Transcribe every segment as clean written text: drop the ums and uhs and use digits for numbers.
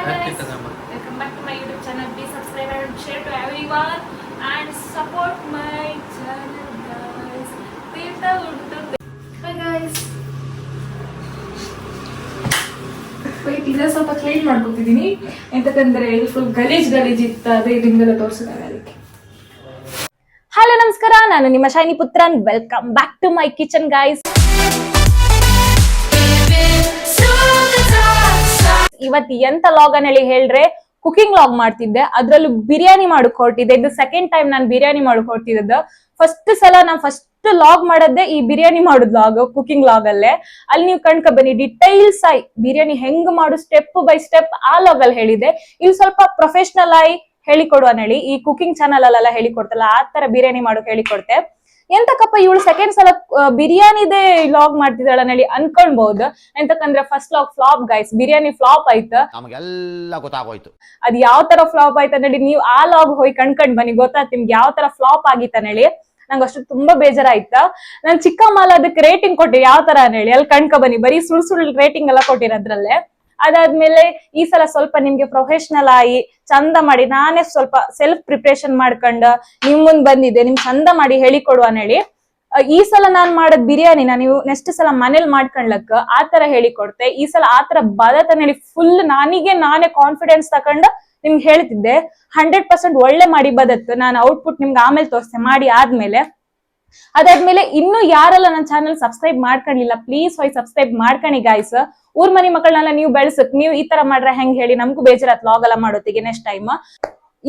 guys, welcome back to my YouTube channel. Please subscribe and share to everyone and support my channel, guys. Tirtha untu. Bye guys. Wait, ಇದನ್ನ ಸ್ವಲ್ಪ clean ಮಾಡ್ಕೊತಿದ್ದೀನಿ ಎಂತಕಂದ್ರೆ ಇದು full ಗಲೀಜ್ ಇತ್ತು, ಅದೇ ನಿಮ್ಗೆಲ್ಲ ತೋರಿಸಿದಾಗ ಅದಕ್ಕೆ. ಹಲೋ ನಮಸ್ಕಾರ, ನಾನು ನಿಮ್ಮ Shaini Puthran. Welcome back to my kitchen guys. ಇವತ್ತು ಎಂತ ಲಾಗ್ ಅನ್ ಹೇಳಿ ಹೇಳ್ರೆ, ಕುಕಿಂಗ್ ಲಾಗ್ ಮಾಡ್ತಿದ್ದೆ. ಅದ್ರಲ್ಲೂ ಬಿರಿಯಾನಿ ಮಾಡಕ್ ಹೊರಟಿದ್ದೆ. ಇದು ಸೆಕೆಂಡ್ ಟೈಮ್ ನಾನು ಬಿರಿಯಾನಿ ಮಾಡಕ್ ಹೊರಟಿದ್ದು. ಫಸ್ಟ್ ಸಲ ನಾನು ಫಸ್ಟ್ ಲಾಗ್ ಮಾಡದ್ದೆ ಈ ಬಿರಿಯಾನಿ ಮಾಡೋದ್ ಲಾಗ್, ಕುಕಿಂಗ್ ಲಾಗ್ ಅಲ್ಲೇ. ಅಲ್ಲಿ ನೀವು ಕಣ್ಕ ಬನ್ನಿ, ಡಿಟೈಲ್ಸ್ ಆಗಿ ಬಿರಿಯಾನಿ ಹೆಂಗ್ ಮಾಡು ಸ್ಟೆಪ್ ಬೈ ಸ್ಟೆಪ್ ಆ ಲಾಗ್ ಅಲ್ಲಿ ಹೇಳಿದೆ. ಇಲ್ಲಿ ಸ್ವಲ್ಪ ಪ್ರೊಫೆಷನಲ್ ಆಗಿ ಹೇಳಿಕೊಡುವ ಹೇಳಿ, ಈ ಕುಕಿಂಗ್ ಚಾನಲ್ ಅಲ್ಲೆಲ್ಲ ಹೇಳಿಕೊಡ್ತಲ್ಲ ಆ ತರ ಬಿರಿಯಾನಿ ಮಾಡೋಕ್ ಹೇಳಿಕೊಡ್ತೆ. ಎಂತಕಪ್ಪ ಇವಳು ಸೆಕೆಂಡ್ ಸಲ ಬಿರಿಯಾನಿದೇ ಲಾಗ್ ಮಾಡ್ತಿದ್ದಾಳ ಹೇಳಿ ಅನ್ಕೊಳ್ಬಹುದು. ಎಂತಕಂದ್ರೆ first log flop guys, biryani flop ಆಯ್ತು, ನಮಗೆಲ್ಲ ಗೊತ್ತಾಗೋಯ್ತು. ಅದ್ ಯಾವ ತರ ಫ್ಲಾಪ್ ಆಯ್ತು ಹೇಳಿ ನೀವು ಆ ಲಾಗ್ ಹೋಗಿ ಕಣ್ಕೊಂಡ್ ಬನ್ನಿ, ಗೊತ್ತಾಯ್ತು ನಿಮ್ಗೆ ಯಾವ ತರ ಫ್ಲಾಪ್ ಆಗಿತ್ತ ಹೇಳಿ. ನಂಗೆ ಅಷ್ಟು ತುಂಬಾ ಬೇಜಾರಾಯ್ತಾ. ನಾನ್ ಚಿಕ್ಕ ಮಾಲ ಅದಕ್ಕೆ ರೇಟಿಂಗ್ ಕೊಟ್ಟೆ ಯಾವ ತರ ಹೇಳಿ, ಅಲ್ಲಿ ಕಣ್ಕ ಬನ್ನಿ, ಬರೀ ಸುಳ್ಳು ರೇಟಿಂಗ್ ಎಲ್ಲ ಕೊಟ್ಟಿರೋದ್ರಲ್ಲೇ. ಅದಾದ್ಮೇಲೆ ಈ ಸಲ ಸ್ವಲ್ಪ ನಿಮ್ಗೆ ಪ್ರೊಫೆಷನಲ್ ಆಗಿ ಚಂದ ಮಾಡಿ ನಾನೇ ಸ್ವಲ್ಪ ಸೆಲ್ಫ್ ಪ್ರಿಪರೇಷನ್ ಮಾಡ್ಕೊಂಡ ನಿಮ್ ಮುಂದ್ ಬಂದಿದ್ದೆ, ನಿಮ್ ಚಂದ ಮಾಡಿ ಹೇಳಿಕೊಡುವ ಹೇಳಿ. ಈ ಸಲ ನಾನ್ ಮಾಡದ್ ಬಿರಿಯಾನಿನ ನೀವು ನೆಕ್ಸ್ಟ್ ಸಲ ಮನೇಲಿ ಮಾಡ್ಕೊಂಡ್ಲಕ್ಕ ಆ ತರ ಹೇಳಿಕೊಡ್ತೆ. ಈ ಸಲ ಆ ತರ ಬದತ್ ಹೇಳಿ ಫುಲ್ ನಾನೇ ಕಾನ್ಫಿಡೆನ್ಸ್ ತಕೊಂಡ ನಿಮ್ಗೆ ಹೇಳ್ತಿದ್ದೆ. 100% ಒಳ್ಳೆ ಮಾಡಿ ಬದತ್. ನಾನು ಔಟ್ಪುಟ್ ನಿಮ್ಗೆ ಆಮೇಲೆ ತೋರಿಸ್ತೆ ಮಾಡಿ ಆದ್ಮೇಲೆ. ಅದಾದ್ಮೇಲೆ ಇನ್ನು ಯಾರೆಲ್ಲ ನನ್ನ ಚಾನಲ್ ಸಬ್ಸ್ಕ್ರೈಬ್ ಮಾಡ್ಕೊಂಡಿಲ್ಲ ಪ್ಲೀಸ್ ಹೋಗಿ ಸಬ್ಸ್ಕ್ರೈಬ್ ಮಾಡ್ಕಣಿ ಗಾಯ್ಸ್. ಊರ್ ಮನಿ ಮಕ್ಕಳನ್ನೆಲ್ಲ ನೀವು ಬೆಳೆಸಕ್ ನೀವು ಈ ತರ ಮಾಡ್ರೆ ಹೆಂಗ್ ಹೇಳಿ, ನಮ್ಗೂ ಬೇಜಾರತ್ ಲಾಗ್ ಎಲ್ಲ ಮಾಡೋತಿಗೆ ನೆಕ್ಸ್ಟ್ ಟೈಮ್.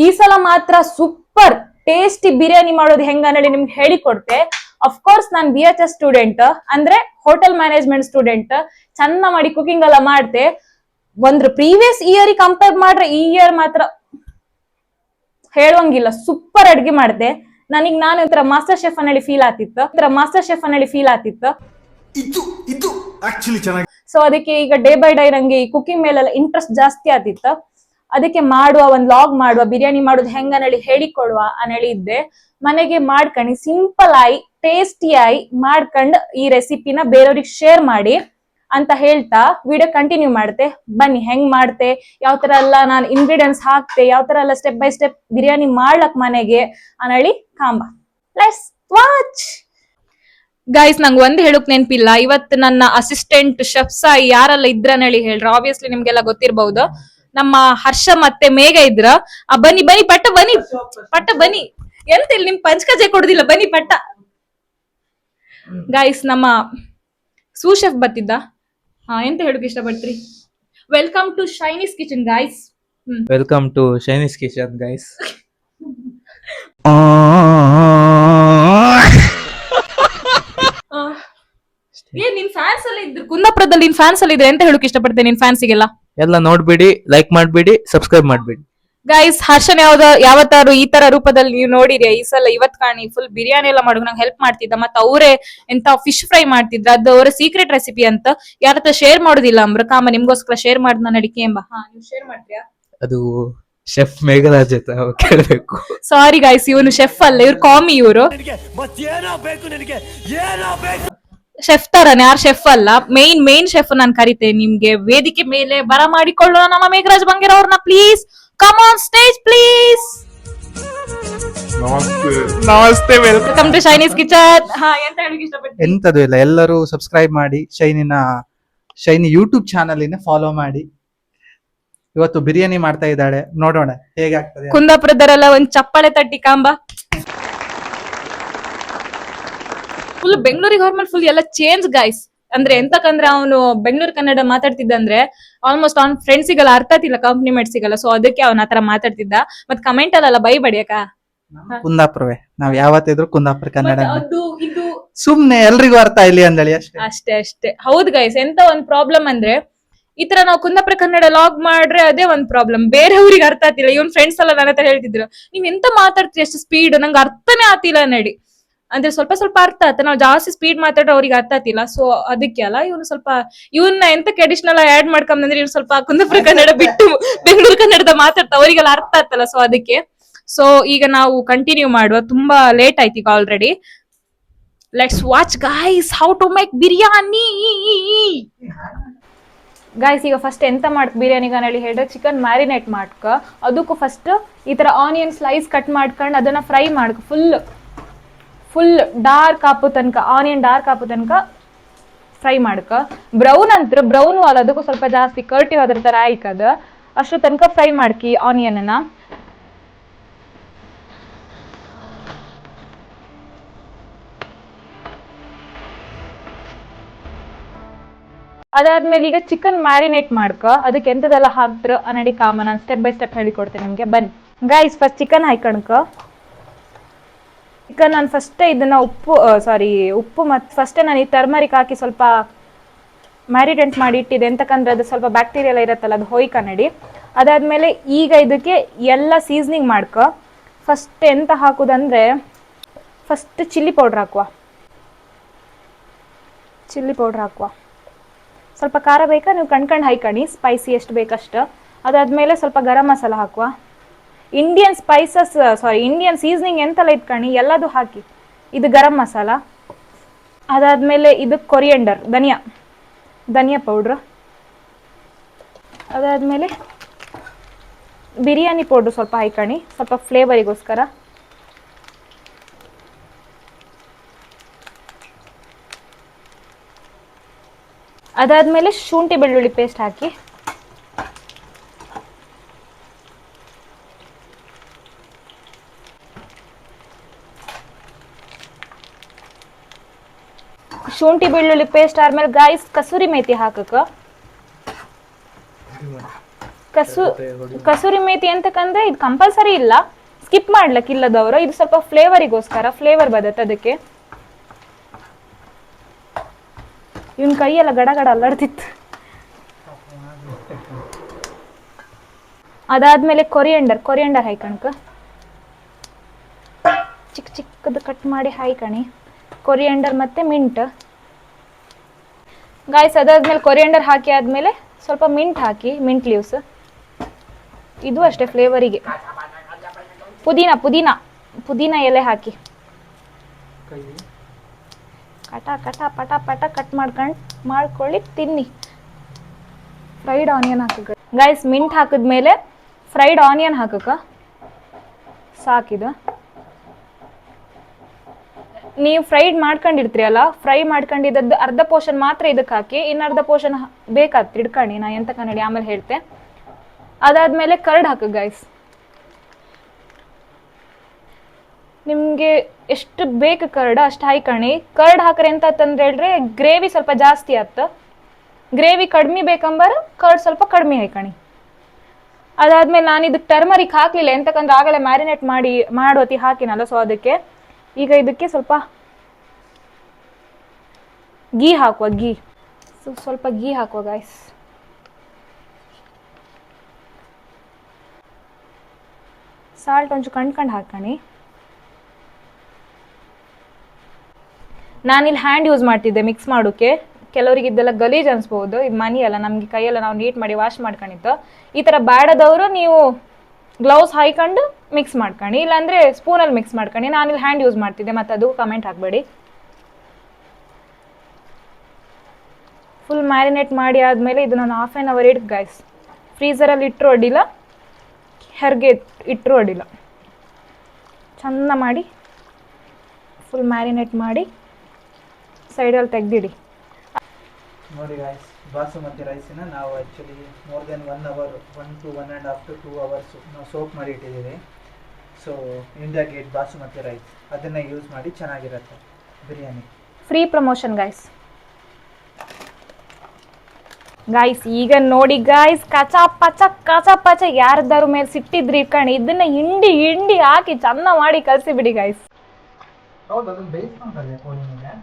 ಈ ಸಲ ಮಾತ್ರ ಸೂಪರ್ ಟೇಸ್ಟಿ ಬಿರಿಯಾನಿ ಮಾಡೋದು ಹೆಂಗ ಹೇಳಿ ನಿಮ್ಗೆ ಹೇಳಿಕೊಡ್ತೆ. ಅಫ್ಕೋರ್ಸ್ ನಾನ್ BHS ಸ್ಟೂಡೆಂಟ್, ಅಂದ್ರೆ ಹೋಟೆಲ್ ಮ್ಯಾನೇಜ್ಮೆಂಟ್ ಸ್ಟೂಡೆಂಟ್. ಚಂದ ಮಾಡಿ ಕುಕಿಂಗ್ ಎಲ್ಲ ಮಾಡ್ತೆ. ಒಂದು ಪ್ರೀವಿಯಸ್ ಇಯರ್ ಕಂಪೇರ್ ಮಾಡ್ರೆ ಈ ಇಯರ್ ಮಾತ್ರ ಹೇಳುವಂಗಿಲ್ಲ, ಸೂಪರ್ ಅಡ್ಗೆ ಮಾಡ್ದೆ. ನಾನು ಒಂಥರ ಮಾಸ್ಟರ್ ಶೆಫ್ ಅನ್ನೇಳಿ ಫೀಲ್ ಆತಿತ್ತು. ಇದು ಆಕ್ಚುಲಿ ಚೆನ್ನಾಗಿ. ಸೊ ಅದಕ್ಕೆ ಈಗ ಡೇ ಬೈ ಡೇ ನಂಗೆ ಈ ಕುಕಿಂಗ್ ಮೇಲೆಲ್ಲ ಇಂಟ್ರೆಸ್ಟ್ ಜಾಸ್ತಿ ಆತಿತ್ತು. ಅದಕ್ಕೆ ಒಂದ್ ಲಾಗ್ ಮಾಡುವ ಬಿರಿಯಾನಿ ಮಾಡೋದು ಹೆಂಗ ಹೇಳಿಕೊಡುವ ಅನ್ನೇಳಿ ಇದ್ದೆ. ಮನೆಗೆ ಮಾಡ್ಕಣಿ ಸಿಂಪಲ್ ಆಗಿ ಟೇಸ್ಟಿ ಆಗಿ ಮಾಡ್ಕೊಂಡ್ ಈ ರೆಸಿಪಿನ ಬೇರೆಯವ್ರಿಗೆ ಶೇರ್ ಮಾಡಿ ಅಂತ ಹೇಳ್ತಾ ವಿಡಿಯೋ ಕಂಟಿನ್ಯೂ ಮಾಡ್ತೆ. ಬನ್ನಿ ಹೆಂಗ್ ಮಾಡ್ತೆ, ಯಾವ ತರ ಎಲ್ಲ ನಾನು ಇಂಗ್ರೀಡಿಯೆಂಟ್ಸ್ ಹಾಕ್ತೆ, ಯಾವ ತರ ಎಲ್ಲ ಸ್ಟೆಪ್ ಬೈ ಸ್ಟೆಪ್ ಬಿರಿಯಾನಿ ಮಾಡ್ಲಕ್ ಮನೆಗೆ ಅನ್ನೇಳಿ ಕಾಂಬ. Let's watch guys. ನಂಗೆ ಒಂದ್ ಹೇಳಕ್ ನೆನಪಿಲ್ಲ, ಇವತ್ತು ನನ್ನ ಅಸಿಸ್ಟೆಂಟ್ ಶೆಫ್ಸ್ ಯಾರೆಲ್ಲ ಇದ್ರನೇಳಿ ಹೇಳ್ರ. ಆಬ್ವಿಯಸ್ಲಿ ನಿಮ್ಗೆಲ್ಲ ಗೊತ್ತಿರಬಹುದು. ನಮ್ಮ ಹರ್ಷ ಮತ್ತೆ ಮೇಘ ಇದ್ರ. ಬನ್ನಿ ಪಟ್ಟ ಬನ್ನಿ. ಎಂತ ಇಲ್ಲಿ ನಿಮ್ ಪಂಚಕಜೆ ಕೊಡುದಿಲ್ಲ, ಬನ್ನಿ ಪಟ್ಟ. ಗೈಸ್ ನಮ್ಮ ಸೂ ಶೆಫ್ ಬತ್ತಿದ್ದ. ಎಂತ ಹೇಳಕ್ ಇಷ್ಟಪಡ್ತೀರಿ? Welcome to Shiny's kitchen guys. Welcome to Shiny's kitchen guys. ಏನ್ ನಿನ್ ಫ್ಯಾನ್ಸ್ ಎಲ್ಲ ಇದ್ರು ಕುಂದಾಪುರದಲ್ಲಿ, ನಿನ್ ಫ್ಯಾನ್ಸ್ ಎಲ್ಲ ಇದ್ರೆ ಎಂತ ಹೇಳಕ್ ಇಷ್ಟಪಡ್ತೇನೆ ನಿನ್ ಫ್ಯಾನ್ಸಿಗೆಲ್ಲ? ಎಲ್ಲ ನೋಡ್ಬಿಡಿ, ಲೈಕ್ ಮಾಡ್ಬಿಡಿ, ಸಬ್ಸ್ಕ್ರೈಬ್ ಮಾಡ್ಬಿಡಿ ಗೈಸ್. ಹರ್ಷನ್ ಯಾವತ್ತಾರು ಈ ತರ ರೂಪದಲ್ಲಿ ನೀವು ನೋಡಿರಿ? ಈ ಸಲ ಇವತ್ ಕಾಣಿ ಫುಲ್ ಬಿರಿಯಾನಿ ಎಲ್ಲ ಮಾಡೋಕೆ ನಂಗೆ ಹೆಲ್ಪ್ ಮಾಡ್ತಿದ್ದ. ಮತ್ತೆ ಅವರೇ ಎಂತ ಫಿಶ್ ಫ್ರೈ ಮಾಡ್ತಿದ್ರ, ಅದು ಅವರ ಸೀಕ್ರೆಟ್ ರೆಸಿಪಿ ಅಂತ ಯಾರ ಹತ್ರ ಶೇರ್ ಮಾಡೋದಿಲ್ಲ. ಕಾಮ ನಿಮ್ಗೋಸ್ಕರ ಶೇರ್ ಮಾಡ್ದ ನಾನು ಅಡಿಕೆ ಎಂಬ. ನೀವು ಶೇರ್ ಮಾಡ್ತೀರಾ? ಅದು ಶೆಫ್ ಮೇಘರಾಜ್ ಕೇಳಬೇಕು. ಸಾರಿ ಗೈಸ್, ಇವನು ಶೆಫ್ ಅಲ್ಲ, ಇವ್ರು ಕಾಮಿ. ಇವರು ಶೆಫ್ ತರನೇ, ಯಾರು ಶೆಫ್ ಅಲ್ಲ. ಮೇನ್ ಶೆಫ್ ನಾನು ಕರಿತೇನೆ. ನಿಮ್ಗೆ ವೇದಿಕೆ ಮೇಲೆ ಬರ ಮಾಡಿಕೊಳ್ಳೋಣ ನಮ್ಮ ಮೇಘರಾಜ್ ಬಂಗೇರ ಅವ್ರನ್ನ. Please come on stage please. ನಮಸ್ತೆ ವೆಲ್ಕಮ್ ಟು ಶೈನೀಸ್ ಕಿಚನ್. ಎಂತ ಹೇಳಕ್ ಇಷ್ಟಪಡ್ತೀನಿ? ಎಂತದು ಇಲ್ಲ, ಎಲ್ಲರೂ ಸಬ್ಸ್ಕ್ರೈಬ್ ಮಾಡಿ, ಶೈನಿ ಯೂಟ್ಯೂಬ್ ಚಾನಲ್ ಫಾಲೋ ಮಾಡಿ. ಇವತ್ತು ಬಿರಿಯಾನಿ ಮಾಡ್ತಾ ಇದ್ದಾಳೆ, ನೋಡೋಣ ಹೇಗಾಗ್ತದೆ. ಕುಂದಾಪುರದವರೆಲ್ಲ ಒಂದ್ ಚಪ್ಪಾಳೆ ತಟ್ಟಿ ಕಾಂಬ. ಫುಲ್ ಬೆಂಗಳೂರಿಗೆ ಹೋದ್ಮೇಲೆ ಫುಲ್ ಎಲ್ಲ ಚೇಂಜ್ ಗೈಸ್. ಅಂದ್ರೆ ಎಂತಕಂದ್ರೆ ಅವನು ಬೆಂಗಳೂರು ಕನ್ನಡ ಮಾತಾಡ್ತಿದ್ದಂದ್ರೆ ಆಲ್ಮೋಸ್ಟ್ ಅವ್ನ ಫ್ರೆಂಡ್ಸಿಗೆಲ್ಲ ಅರ್ಥ ಆತಿಲ್ಲ, ಕಂಪ್ನಿಮೇಟ್ ಸಿಗಲ್ಲ. ಸೊ ಅದಕ್ಕೆ ಅವನ ಆತರ ಮಾತಾಡ್ತಿದ್ದ. ಮತ್ ಕಮೆಂಟ್ ಅಲ್ಲ ಬೈ ಬಡಿಯಕ. ಕುಂದಾಪುರವೇ, ನಾವ್ ಯಾವತ್ತಿದ್ರು ಕುಂದಾಪುರ ಕನ್ನಡ. ಅದು ಇದು ಸುಮ್ನೆ ಎಲ್ರಿಗೂ ಅರ್ಥ ಇಲ್ಲಿ ಅಂದಳಿ ಅಷ್ಟೇ. ಹೌದು ಗೈಸ್, ಎಂತ ಒಂದ್ ಪ್ರಾಬ್ಲಮ್ ಅಂದ್ರೆ ಈ ತರ ನಾವು ಕುಂದಾಪುರ ಕನ್ನಡ ಲಾಗ್ ಮಾಡ್ರೆ ಅದೇ ಒಂದ್ ಪ್ರಾಬ್ಲಮ್, ಬೇರೆಯವ್ರಿಗೆ ಅರ್ಥ ಆತಿಲ್ಲ. ಇವನ್ ಫ್ರೆಂಡ್ಸ್ ಎಲ್ಲ ನನ್ನ ಹತ್ರ ಹೇಳ್ತಿದ್ರು, ನೀವ್ ಎಂತ ಮಾತಾಡ್ತೀರಿ ಅಷ್ಟು ಸ್ಪೀಡ್, ನಂಗೆ ಅರ್ಥನೇ ಆತಿಲ್ಲ ನಡಿ. ಅಂದ್ರೆ ಸ್ವಲ್ಪ ಅರ್ಥ ಆತ, ನಾವು ಜಾಸ್ತಿ ಸ್ಪೀಡ್ ಮಾತಾಡ್ರೆ ಅವ್ರಿಗೆ ಅರ್ಥ ಆತಿಲ್ಲ. ಸೊ ಅದಕ್ಕೆ ಅಲ್ಲ ಇವನ್ನ ಎಂತ ಟ್ರೆಡಿಷನಲ್ ಆಡ್ ಮಾಡ್ಕೊಂಡ್ರೆ ಇವ್ರು ಸ್ವಲ್ಪ ಕುಂದಾಪುರ ಕನ್ನಡ ಬಿಟ್ಟು ಬೆಂಗಳೂರು ಕನ್ನಡದ ಮಾತಾಡ್ತಾ ಅವರಿಗೆಲ್ಲ ಅರ್ಥ ಆತಲ್ಲ. ಸೊ ಅದಕ್ಕೆ ಈಗ ನಾವು ಕಂಟಿನ್ಯೂ ಮಾಡುವ. ತುಂಬಾ ಲೇಟ್ ಆಯ್ತು ಈಗ already. Let's watch guys how to make biryani. Guys ಈಗ ಫಸ್ಟ್ ಎಂತ ಮಾಡ್ಕ ಬಿರಿಯಾನಿಗೆ ಹೇಳಿ ಹೇಳಿದ್ರೆ ಚಿಕನ್ ಮ್ಯಾರಿನೇಟ್ ಮಾಡ್ಕ ಅದಕ್ಕೂ ಫಸ್ಟ್ ಈ ಥರ ಆನಿಯನ್ ಸ್ಲೈಸ್ ಕಟ್ ಮಾಡ್ಕೊಂಡು ಅದನ್ನು ಫ್ರೈ ಮಾಡ್ಕ ಫುಲ್ ಡಾರ್ಕ್ ಹಾಪು ತನಕ ಆನಿಯನ್ ಡಾರ್ಕ್ ಹಾಪು ತನಕ ಫ್ರೈ ಮಾಡ್ಕ ಬ್ರೌನ್ ಅಂತ ಬ್ರೌನ್ ಅಲ್ಲ ಅದಕ್ಕೂ ಸ್ವಲ್ಪ ಜಾಸ್ತಿ ಕರ್ಟಿ ಹೋದ್ರ ಥರ ಆಯ್ಕದ ಅಷ್ಟು ತನಕ ಫ್ರೈ ಮಾಡ್ಕಿ ಆನಿಯನ್ನ. ಅದಾದ್ಮೇಲೆ ಈಗ ಚಿಕನ್ ಮ್ಯಾರಿನೇಟ್ ಮಾಡ್ಕ ಅದಕ್ಕೆ ಎಂತದೆಲ್ಲ ಹಾಕ್ದ್ರ ಅನ್ನಡಿ ಕಾಮ ನಾನು ಸ್ಟೆಪ್ ಬೈ ಸ್ಟೆಪ್ ಹೇಳಿಕೊಡ್ತೇನೆ ನಿಮಗೆ. ಬನ್ನಿ ಗೈಸ್, ಫಸ್ಟ್ ಚಿಕನ್ ಹಾಕಣ್ಕ. ಚಿಕನ್ ನಾನು ಫಸ್ಟೇ ಇದನ್ನ ಉಪ್ಪು ಮತ್ತು ಫಸ್ಟೇ ನಾನು ಈ ಟರ್ಮರಿಕ್ ಹಾಕಿ ಸ್ವಲ್ಪ ಮ್ಯಾರಿನೇಟ್ ಮಾಡಿ ಇಟ್ಟಿದೆ, ಎಂತಕ್ಕಂದ್ರೆ ಅದು ಸ್ವಲ್ಪ ಬ್ಯಾಕ್ಟೀರಿಯಾ ಎಲ್ಲ ಇರುತ್ತಲ್ಲ ಅದು ಹೋಯ್ಕ ನಡಿ. ಅದಾದ್ಮೇಲೆ ಈಗ ಇದಕ್ಕೆ ಎಲ್ಲ ಸೀಸನಿಂಗ್ ಮಾಡ್ಕ. ಫಸ್ಟ್ ಎಂತ ಹಾಕುದಂದ್ರೆ ಫಸ್ಟ್ ಚಿಲ್ಲಿ ಪೌಡ್ರ್ ಹಾಕುವ. ಸ್ವಲ್ಪ ಖಾರ ಬೇಕಾ ನೀವು ಕಣ್ಕಂಡು ಹಾಯ್ಕಣಿ, ಸ್ಪೈಸಿ ಎಷ್ಟು ಬೇಕಷ್ಟು. ಅದಾದ್ಮೇಲೆ ಸ್ವಲ್ಪ ಗರಂ ಮಸಾಲ ಹಾಕುವ. ಇಂಡಿಯನ್ ಸೀಸನಿಂಗ್ ಎಂತೆಲ್ಲ ಇಟ್ಕಣಿ ಎಲ್ಲದು ಹಾಕಿ. ಇದು ಗರಂ ಮಸಾಲ. ಅದಾದ್ಮೇಲೆ ಇದು ಕೊರಿಯಂಡರ್ ಧನಿಯಾ ಪೌಡ್ರ್. ಅದಾದ್ಮೇಲೆ ಬಿರಿಯಾನಿ ಪೌಡ್ರ್ ಸ್ವಲ್ಪ ಹಾಕಣಿ, ಸ್ವಲ್ಪ ಫ್ಲೇವರಿಗೋಸ್ಕರ. ಅದಾದ್ಮೇಲೆ ಶುಂಠಿ ಬೆಳ್ಳುಳ್ಳಿ ಪೇಸ್ಟ್ ಹಾಕಿ. ಶುಂಠಿ ಬೆಳ್ಳುಳ್ಳಿ ಪೇಸ್ಟ್ ಆದ್ಮೇಲೆ ಗಾಯ್ಸ್ ಕಸೂರಿ ಮೇಥಿ ಹಾಕಕ. ಕಸೂರಿ ಮೇಥಿ ಎಂತಕ್ಕಂದ್ರೆ ಇದು ಕಂಪಲ್ಸರಿ ಇಲ್ಲ, ಸ್ಕಿಪ್ ಮಾಡ್ಲಕ್ ಇಲ್ಲದವರು, ಇದು ಸ್ವಲ್ಪ ಫ್ಲೇವರಿಗೋಸ್ಕರ, ಫ್ಲೇವರ್ ಬದತ್ತೆ ಅದಕ್ಕೆ. ಇವನ್ ಕೈಯೆಲ್ಲ ಗಡ ಅಲ್ಲಾಡ್ತಿತ್ತು. ಅದಾದ್ಮೇಲೆ ಕೊರಿಯಂಡರ್ ಹಾಯ್ಕಣಕ, ಚಿಕ್ಕದು ಕಟ್ ಮಾಡಿ ಹಾಯ್ಕಣಿ. ಕೊರಿಯಂಡರ್ ಮತ್ತೆ ಮಿಂಟ್ ಗಾಯ್ಸ್. ಅದಾದ್ಮೇಲೆ ಕೊರಿಯಂಡರ್ ಹಾಕಿ ಆದ್ಮೇಲೆ ಸ್ವಲ್ಪ ಮಿಂಟ್ ಹಾಕಿ, ಮಿಂಟ್ ಲೀವ್ಸ್. ಇದು ಅಷ್ಟೇ ಫ್ಲೇವರಿಗೆ. ಪುದೀನ ಎಲೆ ಹಾಕಿ ಪಟ ಕಟ್ ಮಾಡ್ಕೊಳ್ಳಿ ತಿನ್ನಿ. ಫ್ರೈಡ್ ಆನಿಯನ್ ಹಾಕಕ ಗಾಯ್ಸ್. ಮಿಂಟ್ ಹಾಕಿದ್ಮೇಲೆ ಫ್ರೈಡ್ ಆನಿಯನ್ ಹಾಕಕ ಸಾಕಿದು. ನೀವು ಫ್ರೈಡ್ ಮಾಡ್ಕೊಂಡಿರ್ತೀರಿ ಅಲ್ಲ, ಫ್ರೈ ಮಾಡ್ಕೊಂಡಿದ್ದದ್ದು ಅರ್ಧ ಪೋರ್ಷನ್ ಮಾತ್ರ ಇದಕ್ಕೆ ಹಾಕಿ, ಇನ್ನರ್ಧ ಪೋರ್ಷನ್ ಬೇಕಾಗ್ತಿ ಇಡ್ಕಣಿ, ನಾ ಎಂತ ಕನ್ನಡಿ ಆಮೇಲೆ ಹೇಳ್ತೆ. ಅದಾದ್ಮೇಲೆ ಕರ್ಡ್ ಹಾಕ ಗೈಸ್. ನಿಮ್ಗೆ ಎಷ್ಟು ಬೇಕು ಕರ್ಡ್ ಅಷ್ಟು ಹಾಯ್ಕಣಿ. ಕರ್ಡ್ ಹಾಕ್ರೆ ಎಂತ ಅಂತಂದ್ರೆ ಹೇಳ್ರೆ ಗ್ರೇವಿ ಸ್ವಲ್ಪ ಜಾಸ್ತಿ ಆತ. ಗ್ರೇವಿ ಕಡಿಮೆ ಬೇಕಂಬಾರ ಕರ್ಡ್ ಸ್ವಲ್ಪ ಕಡಿಮೆ ಹಾಯ್ಕಣಿ. ಅದಾದ್ಮೇಲೆ ನಾನು ಇದಕ್ಕೆ ಟರ್ಮರಿಕ್ ಹಾಕ್ಲಿಲ್ಲ, ಎಂತಕ್ಕಂದ್ರೆ ಆಗಲೇ ಮ್ಯಾರಿನೇಟ್ ಮಾಡೋತಿ ಹಾಕಿನಲ್ಲ, ಸೊ ಅದಕ್ಕೆ. ಈಗ ಇದಕ್ಕೆ ಸ್ವಲ್ಪ ಗೀ ಹಾಕುವ. ಸ್ವಲ್ಪ ಗೀ ಹಾಕುವ ಗಾಯ್ಸ್. ಸಾಲ್ಟ್ ಒಂಚು ಕಂಡ್ಕಂಡು ಹಾಕಣಿ. ನಾನಿಲ್ಲಿ ಹ್ಯಾಂಡ್ ಯೂಸ್ ಮಾಡ್ತಿದ್ದೆ ಮಿಕ್ಸ್ ಮಾಡೋಕೆ. ಕೆಲವರಿಗೆ ಇದೆಲ್ಲ ಗಲೀಜ್ ಅನ್ಸ್ಬೋದು, ಇದು ಮನಿ ಅಲ್ಲ, ನಮಗೆ ಕೈಯೆಲ್ಲ ನಾವು ನೀಟ್ ಮಾಡಿ ವಾಶ್ ಮಾಡ್ಕೊಂಡಿತ್ತು. ಈ ಥರ ಬೇಡದವರು ನೀವು ಗ್ಲೌಸ್ ಹಾಯ್ಕೊಂಡು ಮಿಕ್ಸ್ ಮಾಡ್ಕಣಿ, ಇಲ್ಲಾಂದ್ರೆ ಸ್ಪೂನಲ್ಲಿ ಮಿಕ್ಸ್ ಮಾಡ್ಕಣಿ. ನಾನಿಲ್ಲಿ ಹ್ಯಾಂಡ್ ಯೂಸ್ ಮಾಡ್ತಿದ್ದೆ, ಮತ್ತು ಅದು ಕಮೆಂಟ್ ಹಾಕಬೇಡಿ. ಫುಲ್ ಮ್ಯಾರಿನೇಟ್ ಮಾಡಿ ಆದಮೇಲೆ ಇದು ನಾನು 1/2 hour ಇಡ್ಕ ಗೈಸ್. ಫ್ರೀಝರಲ್ಲಿ ಇಟ್ಟರು ಅಡ್ಡಿಲ್ಲ, ಹೆರ್ಗೆ ಇಟ್ಟರು ಅಡ್ಡಿಲ್ಲ. ಚೆಂದ ಮಾಡಿ ಫುಲ್ ಮ್ಯಾರಿನೇಟ್ ಮಾಡಿ ಸೈಡಲ್ಲಿ ತೆಗ್ದಿಡಿ. ನೋಡಿ ಗಾಯ್ಸ್, ಬಾಸುಮತಿ ರೈಸಿನ ನಾವು actually more than 1 hour 1 to 1.5 to 2 hours ನಾವು ಸೋಪ್ ಮಾಡಿ ಇಟ್ಟಿದ್ದೀವಿ. So India Gate basmati rice ಅದನ್ನು ಯೂಸ್ ಮಾಡಿ ಚೆನ್ನಾಗಿರುತ್ತೆ ಬಿರಿಯಾನಿ. Free promotion guys. ಈಗ ನೋಡಿ ಗಾಯ್ಸ್, ಕಚ ಪಚ ಯಾರದಾರು ಮೇಲೆ ಸಿಟ್ಟಿದ್ರಿ ಕಣಿ, ಇದನ್ನ ಹಿಂಡಿ ಹಾಕಿ ಚೆಂದ ಮಾಡಿ ಕಲಸಿ ಬಿಡಿ ಗಾಯ್ಸ್. ಹೌದು, ಅದನ್ನು ಬೇಯಿಸ್ಕೊಂಡ್ರೆ ಕೋಳಿನಿಗೆ.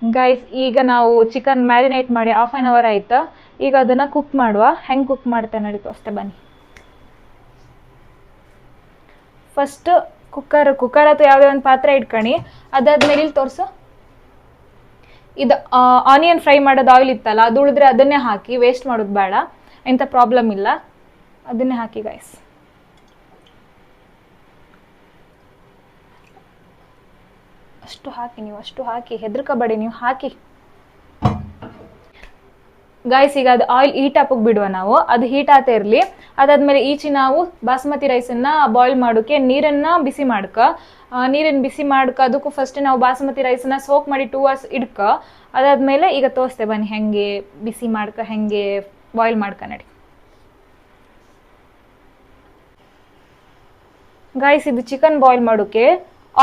ಗೈಸ್ ಈಗ ನಾವು ಚಿಕನ್ ಮ್ಯಾರಿನೇಟ್ ಮಾಡಿ 1/2 hour ಆಯ್ತಾ. ಈಗ ಅದನ್ನ ಕುಕ್ ಮಾಡುವ. ಹೆಂಗೆ ಕುಕ್ ಮಾಡ್ತೇನೆ ನೋಡಿ ಅಷ್ಟೇ ಬನ್ನಿ. ಫಸ್ಟ್ ಕುಕ್ಕರ್ ಅಥವಾ ಯಾವುದೇ ಒಂದು ಪಾತ್ರೆ ಇಟ್ಕಣಿ. ಅದಾದ್ಮೇಲೆ ಇಲ್ಲಿ ತೋರಿಸು, ಇದು ಆನಿಯನ್ ಫ್ರೈ ಮಾಡೋದು ಆಯಿಲ್ ಇತ್ತಲ್ಲ, ಅದು ಉಳಿದ್ರೆ ಅದನ್ನೇ ಹಾಕಿ, ವೇಸ್ಟ್ ಮಾಡೋದು ಬೇಡ, ಎಂಥ ಪ್ರಾಬ್ಲಮ್ ಇಲ್ಲ, ಅದನ್ನೇ ಹಾಕಿ ಗೈಸ್. ಅಷ್ಟು ಹಾಕಿ, ನೀವು ಅಷ್ಟು ಹಾಕಿ, ಹೆದರ್ಕೋಬೇಡಿ, ನೀವು ಹಾಕಿ ಗೈಸ್. ಈಗ ಅದು ಆಯಿಲ್ ಹೀಟ್ ಹಾಕಕ್ಕೆ ಬಿಡುವ ನಾವು, ಅದು ಹೀಟ್ ಆತ ಇರಲಿ. ಅದಾದ್ಮೇಲೆ ಈಚೆ ನಾವು ಬಾಸ್ಮತಿ ರೈಸನ್ನು ಬಾಯ್ಲ್ ಮಾಡೋಕ್ಕೆ ನೀರನ್ನು ಬಿಸಿ ನೀರನ್ನು ಬಿಸಿ ಅದಕ್ಕೂ ಫಸ್ಟ್ ನಾವು ಬಾಸ್ಮತಿ ರೈಸನ್ನ ಸೋಕ್ ಮಾಡಿ 2 hours ಇಡ್ಕ. ಅದಾದ್ಮೇಲೆ ಈಗ ತೋರಿಸ್ತೆ ಬನ್ನಿ ಹೆಂಗೆ ಬಿಸಿ ಹೆಂಗೆ ಬಾಯ್ಲ್ ನಡಿ ಗೈಸ್. ಇದು ಚಿಕನ್ ಬಾಯ್ಲ್ ಮಾಡೋಕ್ಕೆ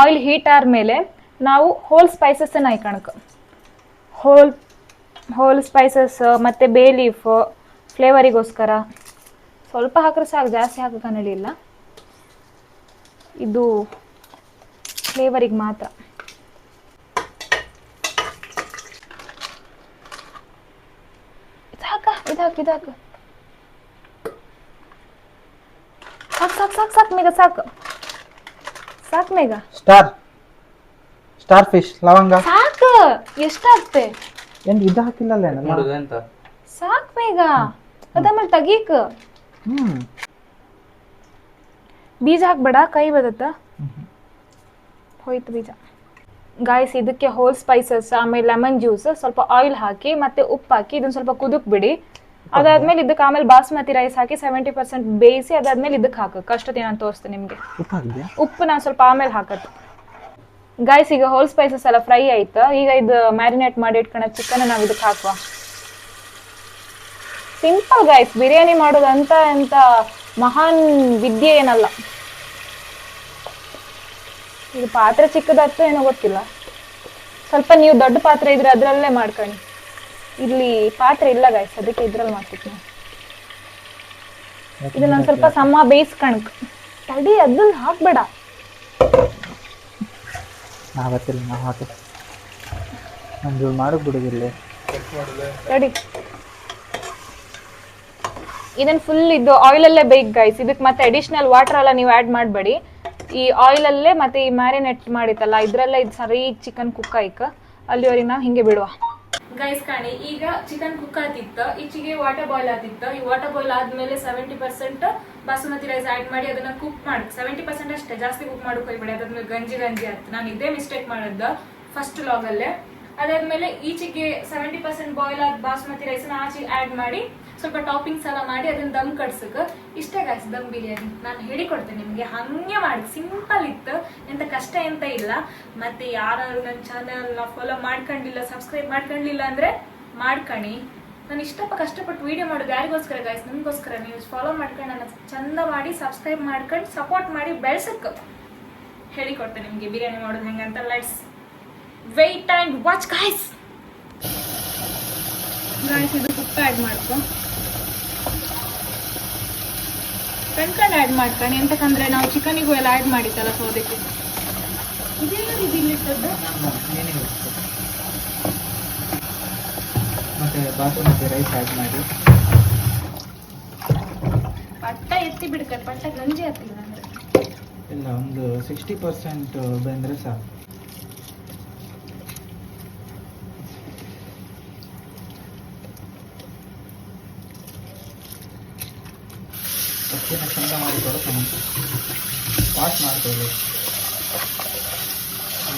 ಆಯಿಲ್ ಹೀಟ್ ಆದ್ಮೇಲೆ ನಾವು ಹೋಲ್ ಸ್ಪೈಸಸ್ಸನ್ನು ಹಾಕಣಕ. ಹೋಲ್ ಸ್ಪೈಸಸ್ ಮತ್ತು ಬೇ ಲೀಫ್ ಫ್ಲೇವರಿಗೋಸ್ಕರ ಸ್ವಲ್ಪ ಹಾಕ್ರೆ ಸಾಕು, ಜಾಸ್ತಿ ಹಾಕಕ್ಕೆ ನಡಿಯಿಲ್ಲ, ಇದು ಫ್ಲೇವರಿಗೆ ಮಾತ್ರ. ಇದು ಹಾಕು ಸಾಕು ಮೇಘ, ಸಾಕು ಮೇಘ. ಸ್ಟಾರ್ ಫಿಶ್, ಲವಂಗ ಸಾಕು, ಎಷ್ಟಾಗ್ತೆ ಏನು ಇದು ಹಾಕಿಲ್ಲಲ್ಲ ಮಾಡುದು ಎಂತ? ಸಾಕು ಮೇಘ. ಅದಾದ್ಮೇಲೆ ತಗೀಕ್, ಬೀಜ ಹಾಕ್ಬೇಡ, ಕೈ ಬದತ್ತ ಹೋಯ್ತು ಬೀಜ. ಗಾಯ್ಸ್, ಇದಕ್ಕೆ ಹೋಲ್ ಸ್ಪೈಸಸ್, ಆಮೇಲೆ ಲೆಮನ್ ಜ್ಯೂಸ್, ಸ್ವಲ್ಪ ಆಯಿಲ್ ಹಾಕಿ ಮತ್ತೆ ಉಪ್ಪು ಹಾಕಿ ಇದನ್ನ ಸ್ವಲ್ಪ ಕುದಕ್ ಬಿಡಿ. ಅದಾದ್ಮೇಲೆ ಇದಕ್ಕೆ ಆಮೇಲೆ ಬಾಸ್ಮತಿ ರೈಸ್ ಹಾಕಿ 70% ಬೇಯಿಸಿ, ಅದಾದ್ಮೇಲೆ ಇದಕ್ಕೆ ಹಾಕಕ್ಕೆ ಅಷ್ಟೊತ್ತಿಗೆ ನಾನು ತೋರಿಸ್ತೇನೆ ನಿಮಗೆ. ಉಪ್ಪು ನಾನು ಸ್ವಲ್ಪ ಆಮೇಲೆ ಹಾಕತ್ತು ಗಾಯ್ಸ್. ಈಗ ಹೋಲ್ ಸ್ಪೈಸಸ್ ಎಲ್ಲ ಫ್ರೈ ಆಯ್ತು. ಈಗ ಇದು ಮ್ಯಾರಿನೇಟ್ ಮಾಡಿ ಇಟ್ಕೊಳ್ಳೋ ಚಿಕನ್ ನಾವು ಇದಕ್ಕೆ ಹಾಕುವ. ಸಿಂಪಲ್ ಗಾಯ್ಸ್, ಬಿರಿಯಾನಿ ಮಾಡೋದಂತ ಎಂತ ಮಹಾನ್ ವಿದ್ಯೆ ಏನಲ್ಲ. ಇದು ಪಾತ್ರೆ ಚಿಕ್ಕದಾಗ್ತೋ ಏನೋ ಗೊತ್ತಿಲ್ಲ, ಸ್ವಲ್ಪ ನೀವು ದೊಡ್ಡ ಪಾತ್ರೆ ಇದ್ರೆ ಅದರಲ್ಲೇ ಮಾಡ್ಕೊಳ್ಳಿ. ಇಲ್ಲಿ ಪಾತ್ರೆ ಇಲ್ಲ ಗಾಯ್ಸ್, ಅದಕ್ಕೆ ಇದ್ರಲ್ಲಿ ಮಾಡ್ತೀನಿ. ಇದನ್ನ ಸ್ವಲ್ಪ ಸಮ ಬೇಯಿಸ್ಕಣಕ್ ತಡಿ, ಅದನ್ನ ಹಾಕ್ಬೇಡ. ನಾವತ್ತಿಲ್ಲ, ನಾವು ಹಾಕಿ ನಮ್ದು ಮಾಡಕ್ ಬಿಡುದಿಲ್ಲ ತಡಿ. ಇದನ್ನ ಫುಲ್ ಇದು ಆಯಿಲಲ್ಲೇ ಬೇಕ್ ಗೈಸ್. ಇದಕ್ಕೆ ಮತ್ತೆ ಅಡಿಷನಲ್ ವಾಟರ್ ಎಲ್ಲ ನೀವು ಆ್ಯಡ್ ಮಾಡಬೇಡಿ. ಈ ಆಯಿಲಲ್ಲೇ ಮತ್ತೆ ಈ ಮ್ಯಾರಿನೇಟ್ ಮಾಡಿತ್ತಲ್ಲ ಇದರಲ್ಲೇ ಇದು ಸರಿ ಚಿಕನ್ ಕುಕ್ ಆಯ್ಕ, ಅಲ್ಲಿವರೆಗೆ ನಾವು ಹಿಂಗೆ ಬಿಡುವ ಗೈಸ್. ಕಾಣಿ, ಈಗ ಚಿಕನ್ ಕುಕ್ ಆತಿತ್ತು, ಈಚೆಗೆ ವಾಟರ್ ಬಾಯ್ಲ್ ಆತಿತ್ತು. ಈ ವಾಟರ್ ಬಾಯ್ಲ್ ಆದ್ಮೇಲೆ 70% ಬಾಸುಮತಿ ರೈಸ್ ಆ್ಯಡ್ ಮಾಡಿ ಅದನ್ನ ಕುಕ್ ಮಾಡಿ 70% ಅಷ್ಟೇ, ಜಾಸ್ತಿ ಕುಕ್ ಮಾಡೋಕೆ ಹೋಗ್ಬೇಡಿ, ಅದಾದ್ಮೇಲೆ ಗಂಜಿ ಆಯ್ತು. ನಾನು ಇದೇ ಮಿಸ್ಟೇಕ್ ಮಾಡಿದ್ದ ಫಸ್ಟ್ ಲಾಗಲ್ಲೇ. ಅದಾದ್ಮೇಲೆ ಈಚೆಗೆ 70% ಬಾಯ್ಲ್ ಆದ ಬಾಸುಮತಿ ರೈಸ್ನ ಆಚೆಗೆ ಆ್ಯಡ್ ಮಾಡಿ ಸ್ವಲ್ಪ ಟಾಪಿಂಗ್ಸ್ ಎಲ್ಲ ಮಾಡಿ ಅದನ್ನ ದಮ್ ಕಟ್ಸಕ್ಕೆ. ಇಷ್ಟೇ ಗಾಯ್ಸ್ ದಮ್ ಬಿರಿಯಾನಿ. ನಾನು ಹೇಳಿಕೊಡ್ತೇನೆ ನಿಮಗೆ, ಹಂಗೆ ಮಾಡಿ, ಸಿಂಪಲ್ ಇತ್ತು, ಎಂತ ಕಷ್ಟ ಎಂತ ಇಲ್ಲ. ಮತ್ತೆ ಯಾರು ನನ್ನ ಚಾನಲ್ನ ಫಾಲೋ ಮಾಡ್ಕೊಂಡಿಲ್ಲ, ಸಬ್ಸ್ಕ್ರೈಬ್ ಮಾಡ್ಕೊಂಡಿಲ್ಲ ಅಂದ್ರೆ ಮಾಡ್ಕಣಿ. ನಾನು ಕಷ್ಟಪಟ್ಟು ವಿಡಿಯೋ ಮಾಡೋದು ಯಾರಿಗೋಸ್ಕರ ಗಾಯ್ಸ್? ನಿಮ್ಗೋಸ್ಕರ. ನೀವು ಫಾಲೋ ಮಾಡ್ಕೊಂಡು ನನ್ನ ಚಂದ ಮಾಡಿ ಸಬ್ಸ್ಕ್ರೈಬ್ ಮಾಡ್ಕೊಂಡು ಸಪೋರ್ಟ್ ಮಾಡಿ ಬೆಳೆಸಕ್ಕೆ ಹೇಳಿಕೊಡ್ತೇನೆ ನಿಮಗೆ ಬಿರಿಯಾನಿ ಮಾಡೋದು ಹೆಂಗಂತ. Let's wait and watch guys. ಇದು ಉಪ್ಪು ಆ್ಯಡ್ ಮಾಡ್ಕೊ, ಕಣ್ಕಂಡು ಆ್ಯಡ್ ಮಾಡ್ಕೊಂಡು, ಎಂತಕ್ಕಂದ್ರೆ ನಾವು ಚಿಕನಿಗೂ ಎಲ್ಲ ಆ್ಯಡ್ ಮಾಡಿತ್ತಲ್ಲ, ಸೊ ಅದಕ್ಕೆ ಇದೇನು ಇದಿಲ್ಲಿಟ್ಟದ್ದು. ಮತ್ತೆ ಬಾಸುಮತಿ ರೈಸ್ ಆ್ಯಡ್ ಮಾಡಿ ಪಟ್ಟ ಎತ್ತಿ ಬಿಡ್ತಾರೆ, ಪಟ್ಟ ಗಂಜಿ ಹತ್ತಿಲ್ಲ ಅಂದ್ರೆ ಇಲ್ಲ, ಒಂದು 60% ಬೆಂದರೆ ಸಾಕು. ಅಕ್ಕಿನ ಚಂದ ಮಾಡಿಕೊಡೋ ವಾಶ್ ಮಾಡ್ಕೊಳ್ಳಿ.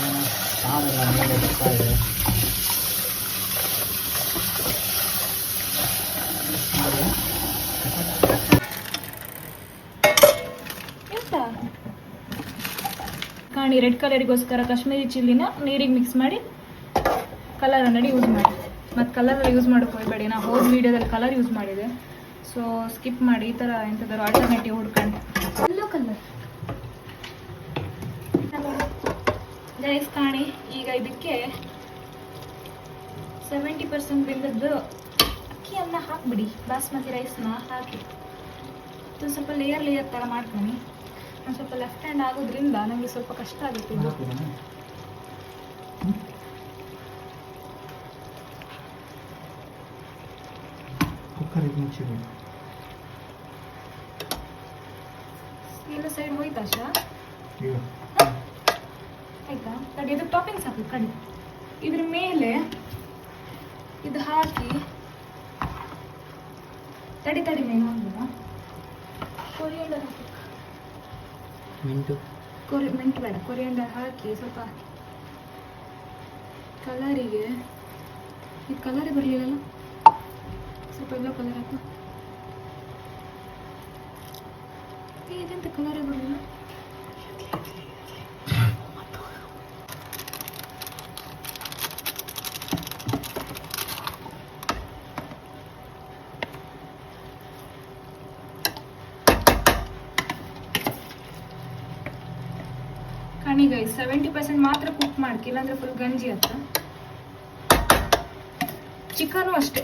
ಏನು ಸಾರೆಲ್ಲ ಮೇಲೆ ಬರ್ತಾ ಇದೆ. ಕಾಣಿ, ರೆಡ್ ಕಲರಿಗೋಸ್ಕರ ಕಾಶ್ಮೀರಿ ಚಿಲ್ಲಿನ ನೀರಿಗೆ ಮಿಕ್ಸ್ ಮಾಡಿ ಕಲರ್ ಅನ್ನಡಿ ಯೂಸ್ ಮಾಡಿ. ಮತ್ತು ಕಲರ್ ಯೂಸ್ ಮಾಡೋಕೆ ಹೋಗಬೇಡಿ, ನಾವು ಹೋದ ವೀಡಿಯೋದಲ್ಲಿ ಕಲರ್ ಯೂಸ್ ಮಾಡಿದೆ, ಸೊ ಸ್ಕಿಪ್ ಮಾಡಿ. ಈ ಥರ ಎಂಥದಾರು ಆಲ್ಟರ್ನೇಟಿವ್ ಹುಡ್ಕೊಂಡು ಎಲ್ಲೋ ಕಲರ್ ಗೈಸ್. ಕಾಣಿ, ಈಗ ಇದಕ್ಕೆ 70% ಬೆಂದದ್ದು ಅಕ್ಕಿಯನ್ನು ಹಾಕ್ಬಿಡಿ, ಬಾಸ್ಮತಿ ರೈಸ್ನ ಹಾಕಿ ಇದು ಸ್ವಲ್ಪ ಲೇಯರ್ ಥರ ಮಾಡ್ತೀನಿ. ನಾನು ಸ್ವಲ್ಪ ಲೆಫ್ಟ್ ಹ್ಯಾಂಡ್ ಆಗೋದ್ರಿಂದ ನನಗೆ ಸ್ವಲ್ಪ ಕಷ್ಟ ಆಗುತ್ತೆ ಇದು. ಕುಕ್ಕರಿಗೆ ಮುಚ್ಚಿಡಿ. ಎಲ್ಲ ಸೈಡ್ ಹೋಯ್ತಾ ಶಾ? ಆಯ್ತಾ? ಕಡಿ, ಇದು ಟಾಪಿಂಗ್ಸ್ ಹಾಕಿ ಕಡಿ. ಇದ್ರ ಮೇಲೆ ಇದು ಹಾಕಿ ತಡಿ ತಡಿ ಮೇಲೆ ಹಾಕ್ಬೋದಾ? ಕೊರಿಯಂಡರ್ ಹಾಕಿ, ಮಿಂಟು ಬೇಡ, ಕೊರಿಯಂಡರ್ ಹಾಕಿ ಸ್ವಲ್ಪ ಕಲರಿಗೆ. ಇದು ಕಲರೇ ಬರಲಿಲ್ಲಲ್ಲ, ಸ್ವಲ್ಪ ಎಲ್ಲೋ ಕಲರ್ ಹಾಕು. ಇದೆಂತ ಕಲರೇ ಬರಲಿಲ್ಲ. ಕಣಿ ಗೈಸ್ 70% ಮಾತ್ರ ಕುಕ್ ಮಾಡ್ಕಿ, ಇಲ್ಲಾಂದ್ರೆ ಫುಲ್ ಗಂಜಿ ಅಂತ. ಚಿಕನು ಅಷ್ಟೇ.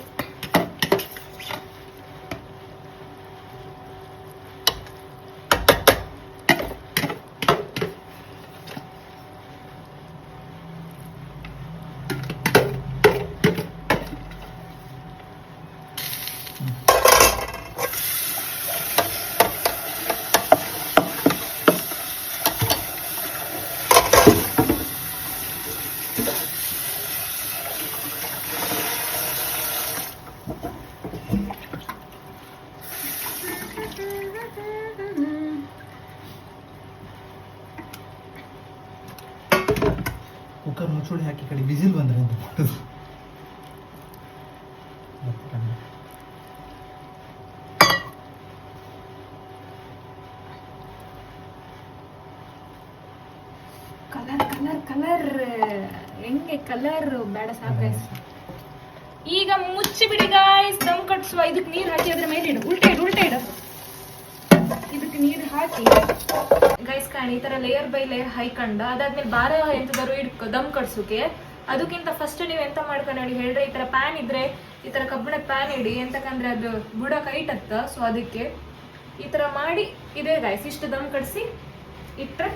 ಕುಕ್ಕರ್ ಮುಚ್ಚುಳಿ ಹಾಕಿ ಕಡೆ ಬಿಸಿಲ್ ಬಂದ್ರೆ ಅಂತ ಮಾಡೋದು. ಕಲರ್ ಹೆಂಗೆ ಕಲರ್ ಬೇಡ ಸಾಕು ಗೈಸ್. ಈಗ ಮುಚ್ಚಿ ಬಿಡಿ ಗಾಯ್ಸ್, ದಮ್ ಕಟ್ಸುವ. ಇದಕ್ಕೆ ನೀರು ಹಾಕಿ ಅದ್ರ ಮೇಲೆ ಇಡು, ಉಲ್ಟಾ ಇಡು. ಇದಕ್ಕೆ ನೀರು ಹಾಕಿ ಗೈಸ್ ಕಾಣಿ, ಈ ತರ ಲೇಯರ್ ಬೈ ಲೇಯರ್ ಹಾಯ್ಕೊಂಡು ಅದಾದ್ಮೇಲೆ ಬಾರ ಎಂತದಾರು ಇಡ್ಕೊ ದಮ್ ಕಟ್ಸೋಕೆ. ಅದಕ್ಕಿಂತ ಫಸ್ಟ್ ನೀವು ಎಂತ ಮಾಡ್ಕೊಂಡು ಹೇಳ್ರಿ, ಈ ತರ ಪ್ಯಾನ್ ಇದ್ರೆ ಈ ತರ ಕಬ್ಬಿಣದ ಪ್ಯಾನ್ ಇಡಿ, ಎಂತಕಂದ್ರೆ ಅದು ಬುಡ ಕೈಟತ್ತ. ಸೊ ಅದಕ್ಕೆ ಈ ತರ ಮಾಡಿ ಇದೆ ಗೈಸ್. ಇಷ್ಟು ದಮ್ ಕಟ್ಸಿ ಇಟ್ರೆ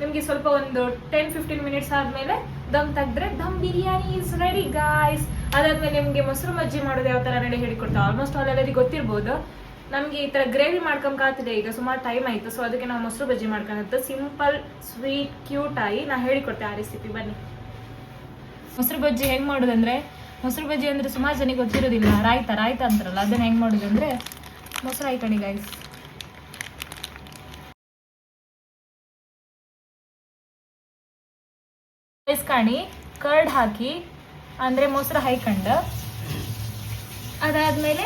ನಿಮ್ಗೆ ಸ್ವಲ್ಪ ಒಂದು 10-15 ಮಿನಿಟ್ಸ್ ಆದ್ಮೇಲೆ ದಮ್ ತೆಗ್ದ್ರೆ dum biryani is ready guys. ಅದಾದ್ಮೇಲೆ ನಿಮ್ಗೆ ಮೊಸರು ಮಜ್ಜಿ ಮಾಡೋದು ಯಾವ ತರ ನಡೆ ಹೇಳಿಕೊಡ್ತಾ. ಆಲ್ಮೋಸ್ಟ್ ಆಲ್ ಎಲ್ಲರಿಗೂ ಗೊತ್ತಿರ್ಬೋದು. ನಮ್ಗೆ ಈ ತರ ಗ್ರೇವಿ ಮಾಡ್ಕೊಂಬಾತಿದೆ, ಈಗ ಸುಮಾರು ಟೈಮ್ ಆಯ್ತು. ಸೊ ಅದಕ್ಕೆ ನಾವು ಮೊಸರು ಬಜ್ಜಿ ಮಾಡ್ಕೊಂತ ಸಿಂಪಲ್ ಸ್ವೀಟ್ ಕ್ಯೂಟ್ ಆಗಿ ನಾ ಹೇಳಿಕೊಡ್ತೆ ಆ ರೆಸಿಪಿ. ಬನ್ನಿ. ಮೊಸರು ಬಜ್ಜಿ ಹೆಂಗ್ ಮಾಡೋದಂದ್ರೆ, ಮೊಸರು ಬಜ್ಜಿ ಅಂದ್ರೆ ಸುಮಾರು ಜನಕ್ಕೆ ಗೊತ್ತಿರೋದಿಲ್ಲ. ರಾಯ್ತ ಅಂತಾರಲ್ಲ, ಅದನ್ನ ಹೆಂಗ್ ಮಾಡೋದಂದ್ರೆ ಮೊಸರು ಹಾಕಣಿ ಗೈಸ್. ಕಾಣಿ ಕರ್ಡ್ ಹಾಕಿ ಅಂದ್ರೆ ಮೊಸರು ಹಾಯ್ಕೊಂಡ, ಅದಾದ್ಮೇಲೆ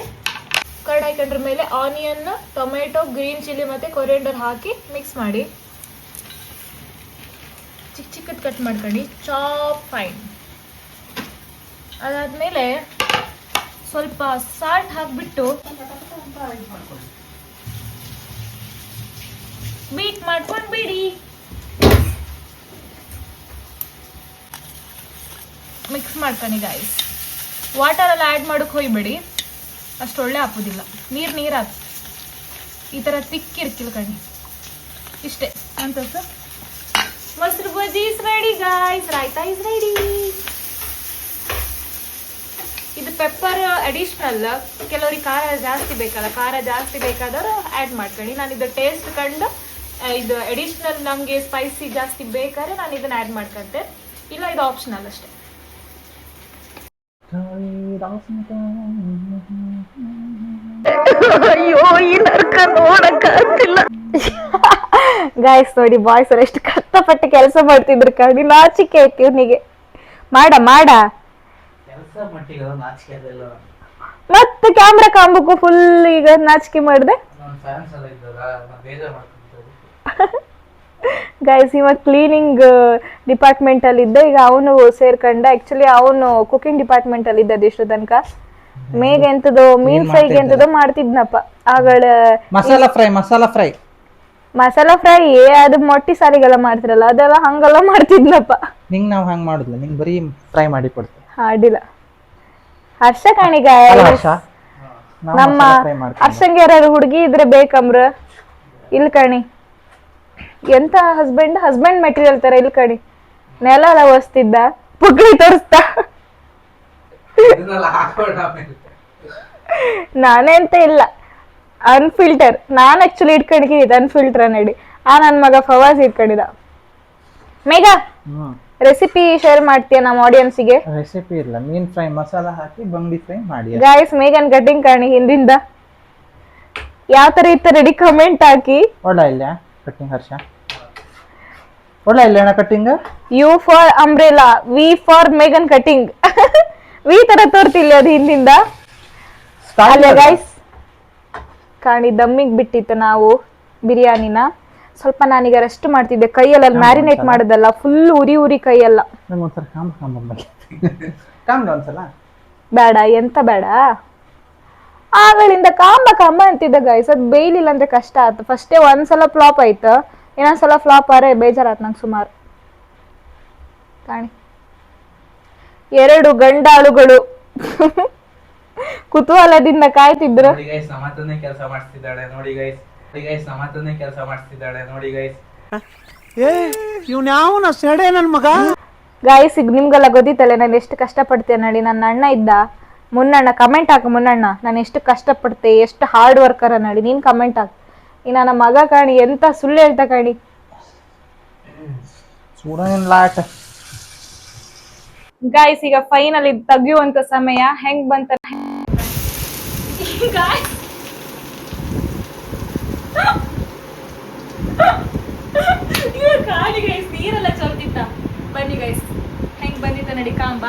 ಕರ್ಡ್ ಹಾಕೊಂಡ್ರ ಮೇಲೆ ಆನಿಯನ್, ಟೊಮೆಟೊ, ಗ್ರೀನ್ ಚಿಲ್ಲಿ ಮತ್ತೆ ಕೊರಿಯಂಡರ್ ಹಾಕಿ ಮಿಕ್ಸ್ ಮಾಡಿ ಚಿಕ್ಕದ್ ಕಟ್ ಮಾಡ್ಕೊಂಡು ಚಾಪ್ ಫೈನ್. ಅದಾದ್ಮೇಲೆ ಸ್ವಲ್ಪ ಸಾಲ್ಟ್ ಹಾಕ್ಬಿಟ್ಟು ಬೀಟ್ ಮಾಡ್ಕೊಂಡು ಬಿಡಿ. ಮಿಕ್ಸ್ ಮಾಡ್ತಾನೆ ಗಾಯ್ಸ್. ವಾಟರ್ ಎಲ್ಲ ಆ್ಯಡ್ ಮಾಡೋಕೆ ಹೋಗ್ಬೇಡಿ, ಅಷ್ಟು ಒಳ್ಳೆ ಹಾಕೋದಿಲ್ಲ. ನೀರು ಹಾಕಿ ಈ ಥರ ತಿಕ್ಕಿರ್ಕಿಲ್ಲ ಕಣಿ. ಇಷ್ಟೇ ಅಂತ ಸರ್. ಮೊಸರು ಬಜ್ಜಿ is ready guys. Raita is ready. ಇದು ಪೆಪ್ಪರ್ ಅಡಿಷ್ನಲ್. ಕೆಲವರಿಗೆ ಖಾರ ಜಾಸ್ತಿ ಬೇಕಲ್ಲ, ಖಾರ ಜಾಸ್ತಿ ಬೇಕಾದವರು ಆ್ಯಡ್ ಮಾಡ್ಕೊಳ್ಳಿ. ನಾನು ಇದು ಟೇಸ್ಟ್ ಕಂಡು ಇದು ಅಡಿಷ್ನಲ್, ನಮಗೆ ಸ್ಪೈಸಿ ಜಾಸ್ತಿ ಬೇಕಾದ್ರೆ ನಾನು ಇದನ್ನ ಆ್ಯಡ್ ಮಾಡ್ಕೊಂತೆ, ಇಲ್ಲ ಇದು ಆಪ್ಷನಲ್ ಅಷ್ಟೇ. ಅಯ್ಯೋ ಈ ನರ್ಕ ನೋಡಕ್ಕಾಗ್ತಿಲ್ಲ ಗಾಯ್ಸ್. ನೋಡಿ ಬಾಯ್ಸ್ ಅವ್ರು ಎಷ್ಟು ಕಷ್ಟಪಟ್ಟು ಕೆಲಸ ಮಾಡ್ತಿದ್ರು ಕಣಿ. ನಾಚಿಕೆ ಆಯ್ತು ಇವನಿಗೆ. ಮಾಡ ಮತ್ತೆ ಕ್ಯಾಮ್ರಾ ಕಾಂಬಕ್ಕೂ ಫುಲ್ ಈಗ ನಾಚಿಕೆ ಮಾಡಿದೆ ಗೈಸ್. ಇವಾಗ ಕ್ಲೀನಿಂಗ್ ಡಿಪಾರ್ಟ್ಮೆಂಟ್ ಅಲ್ಲಿ ಇದ್ದ, ಈಗ ಅವನು ಸೇರ್ಕೊಂಡ. ಆಕ್ಚುಲಿ ಅವನು ಕುಕಿಂಗ್ ಡಿಪಾರ್ಟ್ಮೆಂಟ್ ಅಲ್ಲಿ ಇದ್ದದ್ದು ಇಷ್ಟು ತನಕ. ಮೇಘ ಎಂತದೋ ಮೀನ್ ಫ್ರೈಗೆ ಎಂತದೋ ಮಾಡ್ತಿದ್ನಪ್ಪ ಆಗಳ. ಮಸಾಲಾ ಫ್ರೈ ಅದು ಮೊಟ್ಟಿ ಸಾರಿಗೆಲ್ಲ ಮಾಡ್ತಿರಲ್ಲ, ಅದೆಲ್ಲ ಹಂಗೆಲ್ಲ ಮಾಡ್ತಿದ್ನಪ್ಪ. ನಿಂಗ್ ನಾವ್ ಹಂಗ್ ಮಾಡುದಿಲ್ಲ, ನಿಂಗ್ ಬರೀ ಫ್ರೈ ಮಾಡಿ ಕೊಡ್ತೀವಿ. ಅಡ್ಡಿಲ್ಲ. ಹರ್ಷ ಕಾಣಿಗ ನಮ್ಮ ಹರ್ಷಂಗೆ ಯಾರು ಹುಡುಗಿ ಇದ್ರೆ ಬೇಕಂಬ್ರ ಇಲ್ ಕಣಿ. ಎಂತ ಹಸ್ಬೆಂಡ್ ಮೆಟೀರಿಯಲ್ ತರ ಇಲ್ ಕಣಿ. ನೆಲ ಎಲ್ಲ ಒರೆಸ್ತಿದ್ದ, ಪುಗ್ಳಿ ತೋರಿಸ್ತಾ. ನಾನೆಂತ ಇಲ್ಲ, ಅನ್ಫಿಲ್ಟರ್. ನಾನ್ ಆಕ್ಚುಲಿ ಇಟ್ಕೊಂಡಿದ್ದು ಅನ್ಫಿಲ್ಟರ್ ನಡಿ. ನನ್ ಮಗ ಫವಾಜ್ ಇಟ್ಕೊಂಡಿದ. ಮೇಘ ರೆಸಿಪಿ ಶೇರ್ ಮಾಡ್ತೀಯ ನಮ್ಮ ಆಡಿಯನ್ಸಿಗೆ? ರೆಸಿಪಿ ಇಲ್ಲ, ಮೀನ್ ಫ್ರೈ ಮಸಾಲ ಹಾಕಿ ಬಂಗಡಿ ಫ್ರೈ ಮಾಡಿ. ಗಾಯ್ಸ್ ಮೇಘನ್ ಕಟಿಂಗ್ ಕಾಣಿ ಹಿಂದಿಂದ ಯಾವ ತರ ಇತ್ತು ರೆಡಿ ಕಮೆಂಟ್ ಹಾಕಿ. ಒಳ್ಳೆ ಇಲ್ಲ ಕಟ್ಟಿಂಗ್ ಹರ್ಷ, ಒಳ್ಳೆ ಇಲ್ಲ ಅಣ್ಣ cutting. U for umbrella, V for ಮೇಘನ್ ಕಟಿಂಗ್. ವಿ ತರ ತೋರ್ತಿಲ್ಲ ಅದು ಹಿಂದಿಂದ. ಅಲ್ಲೇ ಗೈಸ್ ಕಾಣಿ ದಮ್ಮಿಗೆ ಬಿಟ್ಟಿತ್ತು ನಾವು ಬಿರಿಯಾನಿನ. ಸ್ವಲ್ಪ ನಾನೀಗ ರೆಸ್ಟ್ ಮಾಡ್ತಿದ್ದೆ, ಕೈಯೆಲ್ಲ ಮ್ಯಾರಿನೇಟ್ ಮಾಡೋದಲ್ಲ, ಫುಲ್ ಉರಿ ಕೈಯೆಲ್ಲ. ಒಂದ್ಸಲ ಕಾಮ್ ಒಂದ್ಸಲ ಬೇಡ, ಎಂತ ಬೇಡ, ಆಗಳಿಂದ ಕಾಂಬ ಅಂತಿದ್ದ ಗೈಸ್. ಅದು ಬೇಯ್ಲಿಲ್ಲ ಅಂದ್ರೆ ಕಷ್ಟ ಆಯ್ತು. ಫಸ್ಟೇ ಒಂದ್ಸಲ ಫ್ಲಾಪ್ ಆಯ್ತು, ಇನ್ನೊಂದ್ಸಲ ಫ್ಲಾಪ್ ಆರೆ ಬೇಜಾರಾಯ್ತು ನಂಗೆ ಸುಮಾರು. ಕಾಣಿ 2 ಗಂಡಾಳುಗಳು ಕುತೂಹಲದಿಂದ ಕಾಯ್ತಿದ್ರು. ಸಮತನೇ ಕೆಲಸ ಮಾಡಿಸ್ತಿದ್ದಾಳೆ ನೋಡಿ ಗೈಸ್, ಸಮತನೇ ಕೆಲಸ ಮಾಡಿಸ್ತಿದ್ದಾಳೆ ನೋಡಿ ಗೈಸ್. ಇವ್ನ್ಯಾವನ ಸೆಡೆ ನನ್ ಮಗ. ಗಾಯ್ಸ್ ಈಗ ನಿಮ್ಗೆಲ್ಲ ಗೊತ್ತಿತ್ತಲ್ಲ ನಾನು ಎಷ್ಟು ಕಷ್ಟಪಡ್ತೇನೆ ನೋಡಿ. ನನ್ನ ಅಣ್ಣ ಇದ್ದ ಮುನ್ನಣ್ಣ, ಕಮೆಂಟ್ ಹಾಕು ಮುನ್ನಣ್ಣ, ನಾನು ಎಷ್ಟು ಕಷ್ಟಪಡ್ತೆ, ಎಷ್ಟು ಹಾರ್ಡ್ ವರ್ಕರ್ ನೋಡಿ. ನೀನ್ ಕಮೆಂಟ್ ಹಾಕು. ಈ ನನ್ನ ಮಗ ಕಾಣಿ ಎಂತ ಸುಳ್ಳು ಹೇಳ್ತಾ ಕಾಣಿ. ಗಾಯ್ಸ್ ಈಗ ಫೈನಲ್ ಇದು ತೆಗಿಯುವಂತ ಸಮಯ ಹೆಂಗ್ ಬಂತ. ನೀರೆಲ್ಲ ಚಲ್ತಿತ್ತ. ಬನ್ನಿ ಗೈಸ್ ಹೆಂಗ್ ಬಂದಿತ್ತ ನಡಿ ಕಾಂಬ.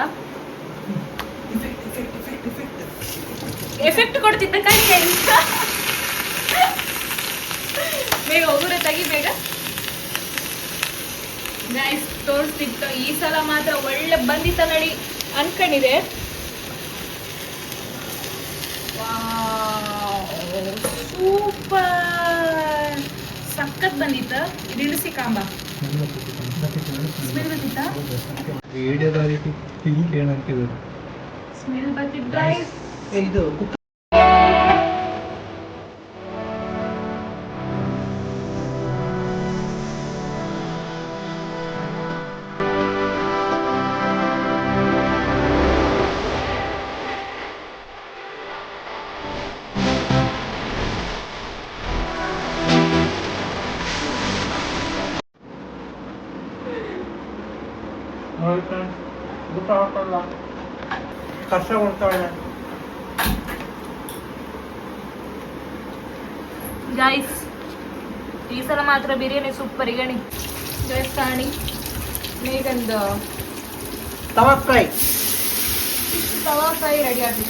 ಎಫೆಕ್ಟ್ ಕೊಡ್ತಿದ್ದ ಕಾಣಿ ಬೇಗ ಹೋಗುರೆ ತೆಗಿ ಬೇಗ. ಗೈಸ್ ತೋರಿಸ್ತಿತ್ತು, ಈ ಸಲ ಮಾತ್ರ ಒಳ್ಳೆ ಬಂದಿತ್ತ ನಡಿ ಅನ್ಕೊಂಡಿದೆ. ಸೂಪರ್ ಸಖತ್ ಬಂದಿತ್ತ. ಇದು ಇಳಿಸಿ ಕಾಂಬ ಸ್ಮೆಲ್ ಬಂದಿತ್ತ, ಸ್ಮೆಲ್ ಬಂದಿದ್ದ ಇದು ಕಷ್ಟ ಕೊಡ್ತಾಳೆ. ಗೈಸ್ ಈ ಸಲ ಮಾತ್ರ ಬಿರಿಯಾನಿ ಸೂಪರ್. ಈಗಣಿ ಗೈಸ್ ಕಾಣಿ ಮೇಗಂದು ತವಾ ಫ್ರೈ ರೆಡಿ ಆಗಿ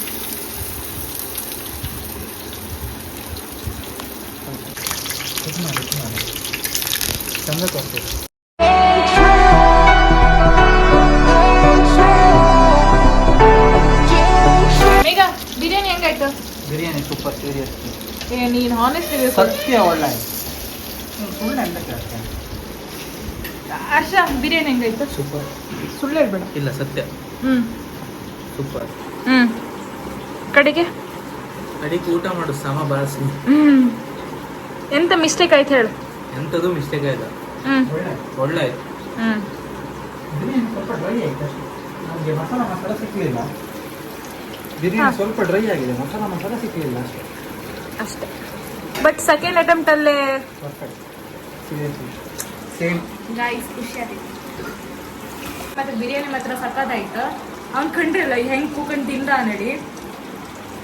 ಚಂದ ಕೊಡ್ತೀವಿ. ಮೇಘ ಬಿರಿಯಾನಿ ಹೆಂಗಾಯ್ತು? Biryani super serious. ನೀನ್ ಹಾನೆಸ್ಟ್ ಸತ್ಯ ಒಳ್ಳೆ ಸುಳ್ಳು ಅಂತ ಕೇಳ್ತೇನೆ. ಆಶಾ ಬಿರಿಯಾನಿ ಹೆಂಗಾಯ್ತು? ಸೂಪರ್. ಸುಳ್ಳು ಹೇಳ್ಬೇಡ. ಇಲ್ಲ ಸತ್ಯ ಸೂಪರ್. ಕಡೆಗೆ ಅಡಿಗೆ ಊಟ ಮಾಡು ಸಮ ಬಾರಿಸಿ. ಎಂತ ಮಿಸ್ಟೇಕ್ ಆಯ್ತು ಹೇಳು. ಎಂಥದ್ದು ಮಿಸ್ಟೇಕ್ ಆಯ್ತು, ಒಳ್ಳೆ ಆಯ್ತು. ಬಿರಿಯಾನಿ ಸ್ವಲ್ಪ ಡ್ರೈ ಆಯ್ತು ಅಷ್ಟೇ. ನಮಗೆ ಮಸಾಲ ಸಿಕ್ಕಲಿಲ್ಲ. ಬಿರಿಯಾನಿ ಸ್ವಲ್ಪ ಡ್ರೈ ಆಗಿದೆ, ಮಸಾಲ ಸಿಕ್ಕಲಿಲ್ಲ ಅಷ್ಟೇ. ಬಟ್ ಸೆಕೆಂಡ್ ಅಟೆಂಪ್ಟ್ ಅಲ್ಲೇ ಪರ್ಫೆಕ್ಟ್ ಸೀರಿಯಸ್ಲಿ ಸೇಮ್. ಗಾಯ್ಸ್ ಖುಷಿ ಆಯ್ತು. ಮತ್ತೆ ಬಿರಿಯಾನಿ ಮಾತ್ರ ಸಕ್ಕತ್ತಾಯ್ತು. ಅವ್ನು ಕಂಡ್ರಿಲ್ಲ ಹೆಂಗೆ ಕೂಕೊಂಡು ತಿಂದ ನಡಿ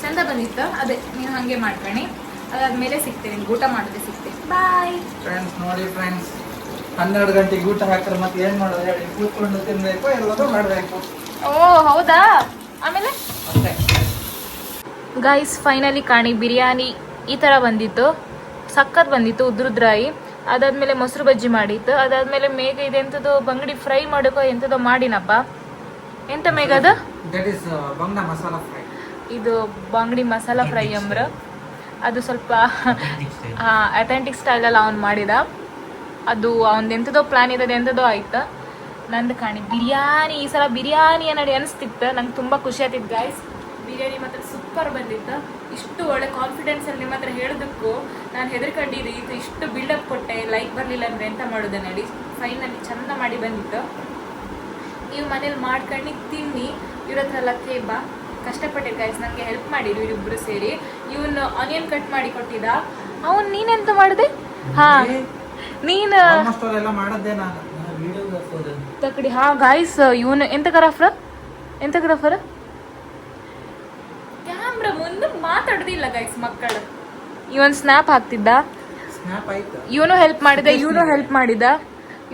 ಚಂದ ಬಂದಿತ್ತು. ಅದೇ ನೀವು ಹಾಗೆ ಮಾಡ್ಕೊಳ್ಳಿ. ಅದಾದ್ಮೇಲೆ ಸಿಗ್ತೇನೆ, ನಿಮ್ಗೆ ಊಟ ಮಾಡೋದೇ ಸಿಗ್ತೇನೆ. Bye friends. ನೋಡಿ ಫ್ರೆಂಡ್ಸ್, 12 ಗಂಟೆಗೆ ಊಟ ಹಾಕಿದ್ರೆ ಮತ್ತೆ ಏನು ಮಾಡೋದು ಹೇಳಿ? ಕೂತ್ಕೊಂಡು ತಿನ್ನಬೇಕು, ಎಲ್ಲದೂ ಮಾಡಬೇಕು. ಓ ಹೌದಾ? ಆಮೇಲೆ ಅಷ್ಟೇ ಗೈಸ್ ಫೈನಲಿ ಕಾಣಿ ಬಿರಿಯಾನಿ ಈ ಥರ ಬಂದಿತ್ತು. ಸಖತ್ ಬಂದಿತ್ತು, ಉದ್ರುದ್ರಾಯಿ. ಅದಾದ್ಮೇಲೆ ಮೊಸರು ಬಜ್ಜಿ ಮಾಡಿತ್ತು. ಅದಾದ್ಮೇಲೆ ಮೇಘ ಇದೆಂಥದ್ದು ಬಂಗಡಿ ಫ್ರೈ ಮಾಡೋಕೋ ಎಂಥದ್ದೋ ಮಾಡಿನಪ್ಪ. ಎಂತ ಮೇಘ ಅದು? ದಟ್ ಈಸ್ ಬಂಗಡ ಮಸಾಲ ಫ್ರೈ. ಇದು ಬಂಗಡಿ ಮಸಾಲ ಫ್ರೈ ಅಂಬ್ರ. ಅದು ಸ್ವಲ್ಪ ಅಥೆಂಟಿಕ್ ಸ್ಟೈಲಲ್ಲಿ ಅವ್ನು ಮಾಡಿದ. ಅದು ಅವ್ನದ್ದು ಎಂಥದೋ ಪ್ಲ್ಯಾನ್ ಇದೆ, ಎಂಥದೋ ಆಯ್ತು. ನಂದು ಕಾಣಿ ಬಿರಿಯಾನಿ ಈ ಸಲ ಬಿರಿಯಾನಿ ಅನ್ನಡಿ ಅನಿಸ್ತಿತ್ತು. ನಂಗೆ ತುಂಬ ಖುಷಿ ಆಗ್ತಿತ್ತು ಗಾಯ್ಸ್. ಬಿರಿಯಾನಿ ಮಾತ್ರ ಸೂಪರ್ ಬಂದಿತ್ತು. ಇಷ್ಟು ಒಳ್ಳೆ ಕಾನ್ಫಿಡೆನ್ಸಲ್ಲಿ ನಿಮ್ಮ ಹತ್ರ ಹೇಳೋದಕ್ಕೂ ನಾನು ಹೆದರ್ಕೊಂಡಿದ್ದೆ. ಇದು ಇಷ್ಟು ಬಿಲ್ಡಪ್ ಕೊಟ್ಟೆ, ಲೈಕ್ ಬರಲಿಲ್ಲ ಅಂದರೆ ಎಂತ ಮಾಡೋದು ನಡಿ. ಫೈನಲಿ ಚೆಂದ ಮಾಡಿ ಬಂದಿತ್ತು. ನೀವು ಮನೇಲಿ ಮಾಡ್ಕೊಂಡು ತಿನ್ನಿ. ಇವ್ರ ಹತ್ರ ಎಲ್ಲ ಕೇಬ ಕಷ್ಟಪಟ್ಟೆ ಗಾಯ್ಸ್, ನನಗೆ ಹೆಲ್ಪ್ ಮಾಡಿರು ಇವರಿಬ್ಬರು ಸೇರಿ. ಇವನು ಆನಿಯನ್ ಕಟ್ ಮಾಡಿ ಕೊಟ್ಟಿದ್ದ. ಅವನು ನೀನೆಂತ ಮಾಡಿದೆ? ಹಾಂ ನೀನು ಎಲ್ಲ ಮಾಡದ್ದೇ ನಾನು ವಿಡಿಯೋ ತಕಡಿ ಹಾ ಗಾಯ್ಸ್ ಇವನು ಎಂತ ಗ್ರಾಫರ್ ಕ್ಯಾಮ್ರಾ ಮುಂದೆ ಮಾತಾಡುದಿಲ್ಲ ಗೈಸ್ ಮಕ್ಕಳು. ಇವನ್ ಸ್ನ್ಯಾಪ್ ಹಾಕ್ತಿದ್ದ, ಸ್ನ್ಯಾಪ್ ಆಯ್ತು. ಇವನು ಹೆಲ್ಪ್ ಮಾಡಿದ.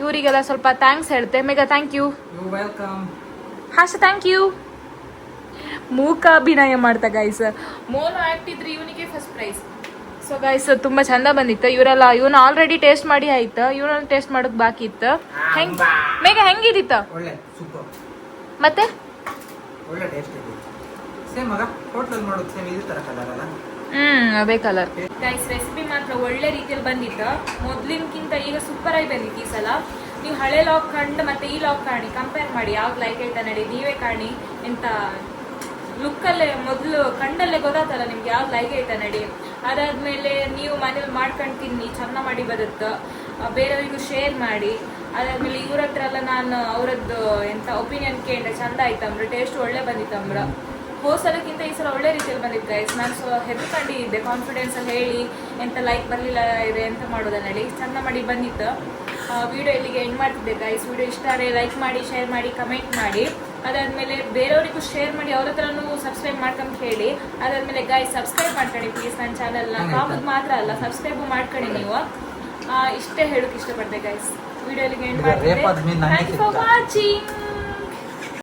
ಇವರಿಗೆಲ್ಲ ಸ್ವಲ್ಪ ಥ್ಯಾಂಕ್ಸ್ ಹೇಳ್ತೆ. Megha thank you. You welcome. Asha thank you. ಮೂಕಾಭಿನಯ ಮಾಡ್ತಾ ಗೈಸ್. ಮೋನೋ ಆಕ್ಟ್ ಇದ್ರೆ ಇವನಿಗೆ ಫಸ್ಟ್ ಪ್ರೈಸ್. ಸೊ ಗೈಸ್ ತುಂಬಾ ಚಂದ ಬಂದಿತ್ತು. ಇವನು ಆಲ್ರೆಡಿ ಟೇಸ್ಟ್ ಮಾಡಿ ಆಯ್ತು, ಇವನು ಟೇಸ್ಟ್ ಮಾಡೋದು ಬಾಕಿ ಇತ್ತು. ಮೇಘ ಹೆಂಗಿದಿತ್ತ? ಒಳ್ಳೆ ಸೂಪರ್. ಮತ್ತೆ ಒಳ್ಳೆ ಟೇಸ್ಟ್ ಇದೆ. ಸೇಮ್ ಮಗ ಹೋಟೆಲ್ ಮಾಡೋದು ಸೇಮ್ ಇದೇ ತರ ಕಲರ್ ಅಲ್ಲ? ಅದೇ ಕಲರ್. ಗೈಸ್ ರೆಸಿಪಿ ಮಾತ್ರ ಒಳ್ಳೆ ರೀತಿಯಲ್ಲಿ ಬಂದಿತ್ತು. ಮೊದ್ಲಿನಕ್ಕಿಂತ ಈಗ ಸೂಪರ್ ಆಗಿ ಬಂದಿತ್ತು ಈ ಸಲ. ನೀವು ಹಳೆ ಲಾಗ್ ಕಂಡು ಮತ್ತೆ ಈ ಲಾಗ್ ಕಾಣಿ, ಕಂಪೇರ್ ಮಾಡಿ ಯಾವ್ದು ಲೈಕ್ ಆಯ್ತಾ ನಡಿ, ನೀವೇ ಕಾಣಿ. ಎಂತ ಲುಕ್ಕಲ್ಲೇ ಮೊದಲು ಕಂಡಲ್ಲೇ ಗೊತ್ತಾತಲ್ಲ ನಿಮ್ಗೆ ಯಾವ್ದು ಲೈಕ್ ಆಯ್ತಾ ನಡಿ. ಅದಾದ್ಮೇಲೆ ನೀವು ಮನೇಲಿ ಮಾಡ್ಕೊಂಡು ತಿನ್ನಿ, ಚೆಂದ ಮಾಡಿ ಬರುತ್ತೆ. ಬೇರೆಯವರಿಗೂ ಶೇರ್ ಮಾಡಿ. ಅದಾದ್ಮೇಲೆ ಇವ್ರ ಹತ್ರ ಎಲ್ಲ ನಾನು ಅವರದ್ದು ಎಂತ ಒಪಿನಿಯನ್ ಕೇಳಿದೆ, ಚಂದ ಆಯ್ತಂಬ್ರ, ಟೇಸ್ಟ್ ಒಳ್ಳೆ ಬಂದಿತ್ತಂಬ್ರ. ಹೋಸಲಕ್ಕಿಂತ ಈ ಸಲ ಒಳ್ಳೆ ರೀತಿಯಲ್ಲಿ ಬಂದಿತ್ತು ಗೈಸ್. ನಾನು ಹೆದರ್ಕೊಂಡಿದ್ದೆ ಕಾನ್ಫಿಡೆನ್ಸ್ ಅಲ್ಲಿ ಹೇಳಿ ಎಂತ ಲೈಕ್ ಬರಲಿಲ್ಲ ಇದೆ ಎಂತ ಮಾಡೋದ ನಡಿ, ಚಂದ ಮಾಡಿ ಬಂದಿತ್ತು. ವಿಡಿಯೋ ಇಲ್ಲಿಗೆ ಎಂಡ್ ಮಾಡ್ತಿದ್ದೆ ಗೈಸ್. ವಿಡಿಯೋ ಇಷ್ಟ ಆದರೆ ಲೈಕ್ ಮಾಡಿ, ಶೇರ್ ಮಾಡಿ, ಕಮೆಂಟ್ ಮಾಡಿ. ಅದಾದ್ಮೇಲೆ ಬೇರೆಯವರಿಗೂ ಶೇರ್ ಮಾಡಿ, ಅವ್ರ ಹತ್ರನೂ ಸಬ್ಸ್ಕ್ರೈಬ್ ಮಾಡ್ಕೊಂಡು ಹೇಳಿ. ಅದಾದ್ಮೇಲೆ ಗೈಸ್ ಸಬ್ಸ್ಕ್ರೈಬ್ ಮಾಡ್ಕೊಳ್ಳಿ ಪ್ಲೀಸ್ ನನ್ನ ಚಾನಲ್ನ. ಕಾಮದ್ ಮಾತ್ರ ಅಲ್ಲ, ಸಬ್ಸ್ಕ್ರೈಬ್ ಮಾಡ್ಕೊಳ್ಳಿ ನೀವು. ಇಷ್ಟೇ ಹೇಳೋಕೆ ಇಷ್ಟಪಡ್ತೆ ಗೈಸ್. ವಿಡಿಯೋ ಇಲ್ಲಿಗೆ ಎಂಡ್ ಮಾಡ್ತಿದ್ದೆ. Thank you for watching.